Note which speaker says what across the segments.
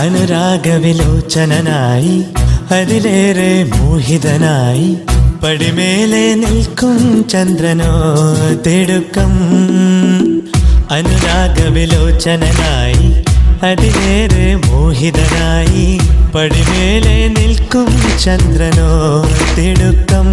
Speaker 1: അനുരാഗവിലോചനനായി അതിലേറെ മോഹിതനായി പടിമേലെ നിൽക്കും ചന്ദ്രനോ തിടുക്കം. അനുരാഗവിലോചനനായി അതിലേറെ മോഹിതനായി പടിമേലെ നിൽക്കും ചന്ദ്രനോ തിടുക്കം.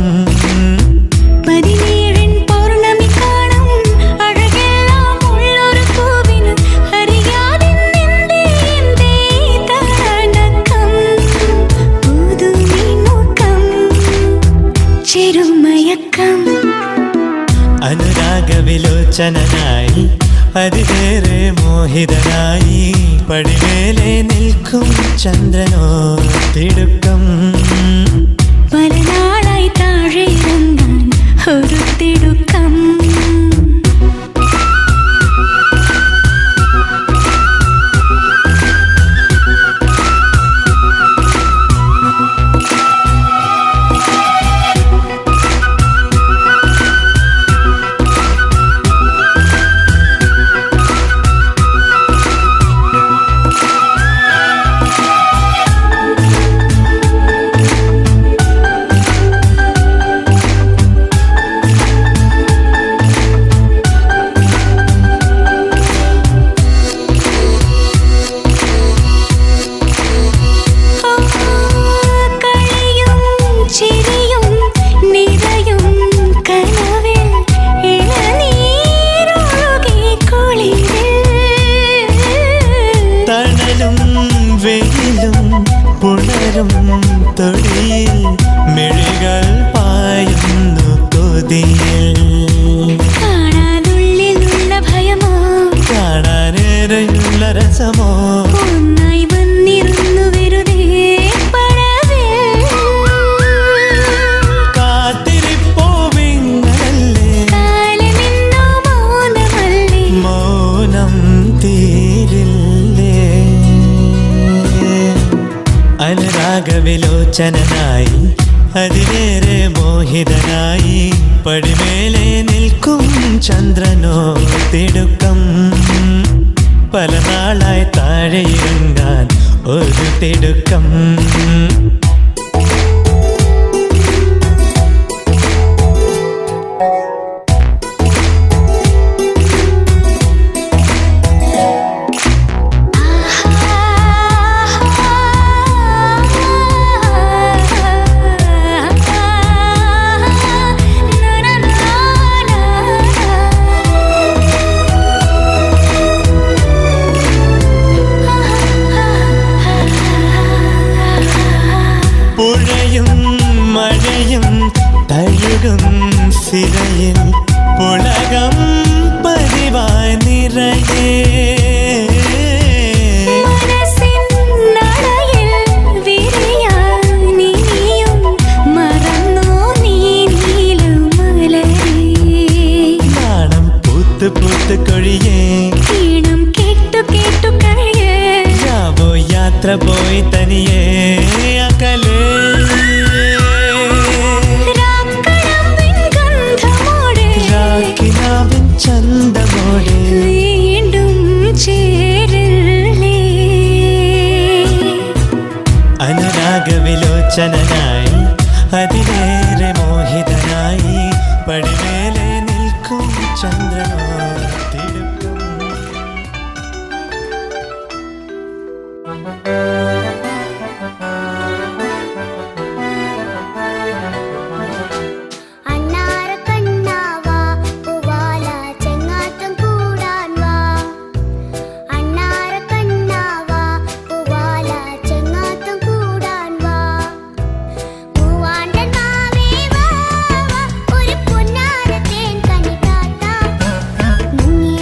Speaker 1: അനുരാഗവിലോചനനായി അതിലേറെ മോഹിതനായി പടിമേലെ നിൽക്കും ചന്ദ്രനോ തിടുക്കം.
Speaker 2: പല നാളായി താഴെ ഇറങ്ങാൻ ഒരു തിടുക്കം. പുണരും തൊടിയിൽ മിഴികൾ പായുന്നു കൊതിയിൽ. കാണാനുള്ളിലുള്ള ഭയമോ
Speaker 1: കാണാനേറെയുള്ള രസമോ
Speaker 2: ഒന്നായി വന്നിരുന്നു വെറുതെ പടവിൽ.
Speaker 1: കാത്തിരിപ്പോവിങ്ങനല്ലേ
Speaker 2: കാലമിന്നോ മൗനമല്ലേ
Speaker 1: മൗനം തീരില്ലേ. അനുരാഗവിലോചനനായി അതിലേറെ മോഹിതനായി പടിമേലെ നിൽക്കും ചന്ദ്രനോ തിടുക്കം. പല നാളായി താഴെ ഇറങ്ങാൻ ഒരു തിടുക്കം. പുഴയും മഴയും തഴുകും സിരയിൽ പുളകം പതിവായി നിറയേ. നാണം പൂത്ത് പൂത്ത് കൊഴിയേ
Speaker 2: ഈണം കേട്ടു കേട്ടു കഴിയേ.
Speaker 1: യാവോ യാത്ര പോയി തനിയേ അകലേ. രാക്കിനാവിൻ ചന്തമോടെ
Speaker 2: വീണ്ടും ചേരില്ലേ.
Speaker 1: അനുരാഗവിലോചനനായി അതിലേറെ മോഹിതനായി പടിമേലെ നിൽക്കും ചന്ദ്രനോ തിടുക്കം.
Speaker 2: മുങ്ങി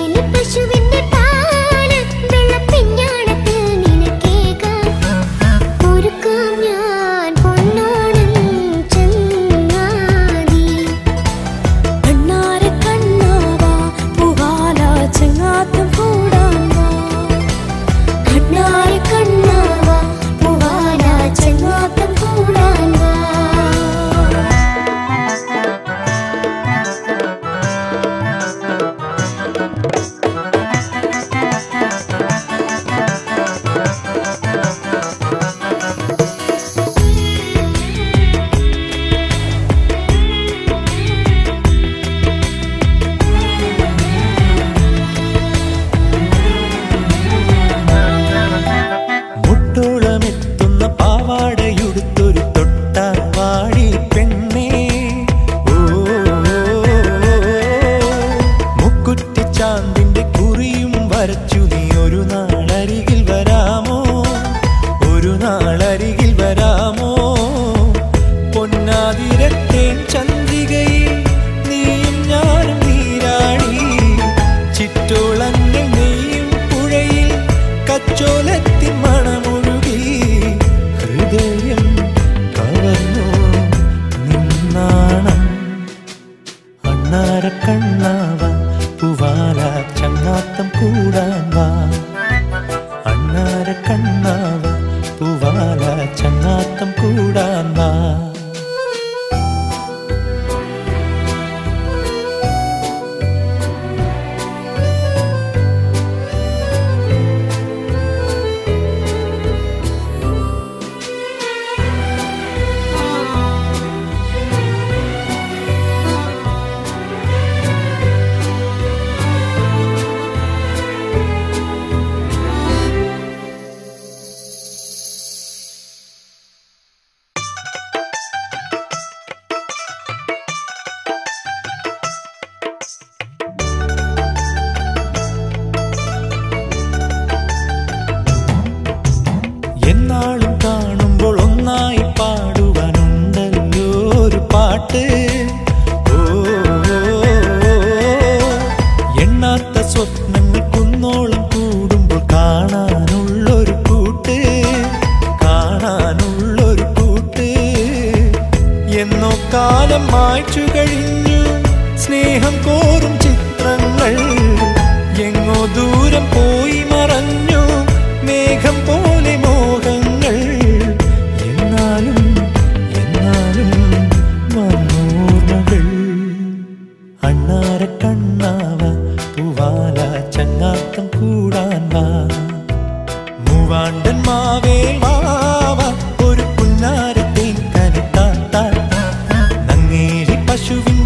Speaker 1: അണ്ണാര കണ്ണാവ പൂവാല ചങ്ങാത്തം കൂടാൻ വാ അണ്ണാര കണ്ണാവ പൂവാല ചങ്ങാത്തം കൂടാൻ വാ എന്നാളും കാണുമ്പോൾ ഒന്നായി പാടുവാനുണ്ടല്ലോ ഒരു പാട്ട് എണ്ണാത്ത സ്വപ്നങ്ങൾ കുന്നോളം കൂടുമ്പോൾ കാണാനുള്ളൊരു കൂട്ട് എന്നോ കാലം മായ്ച്ചു കഴിഞ്ഞു സ്നേഹം കോറും ചിത്രങ്ങൾ എങ്ങോ ദൂരം പോയി മറഞ്ഞു മേഘം പോലെ മോഹങ്ങൾ എന്നാലും വന്നോർമ്മകൾ അണ്ണാര കണ്ണാവ പൂവാല ചങ്ങാത്തം കൂടാൻ വാ മൂവാണ്ടൻ മാവേ വാവ ഒരു പുന്നാരത്തേൻ കനിത്താത്ത നങ്ങേലി പശുവിൻ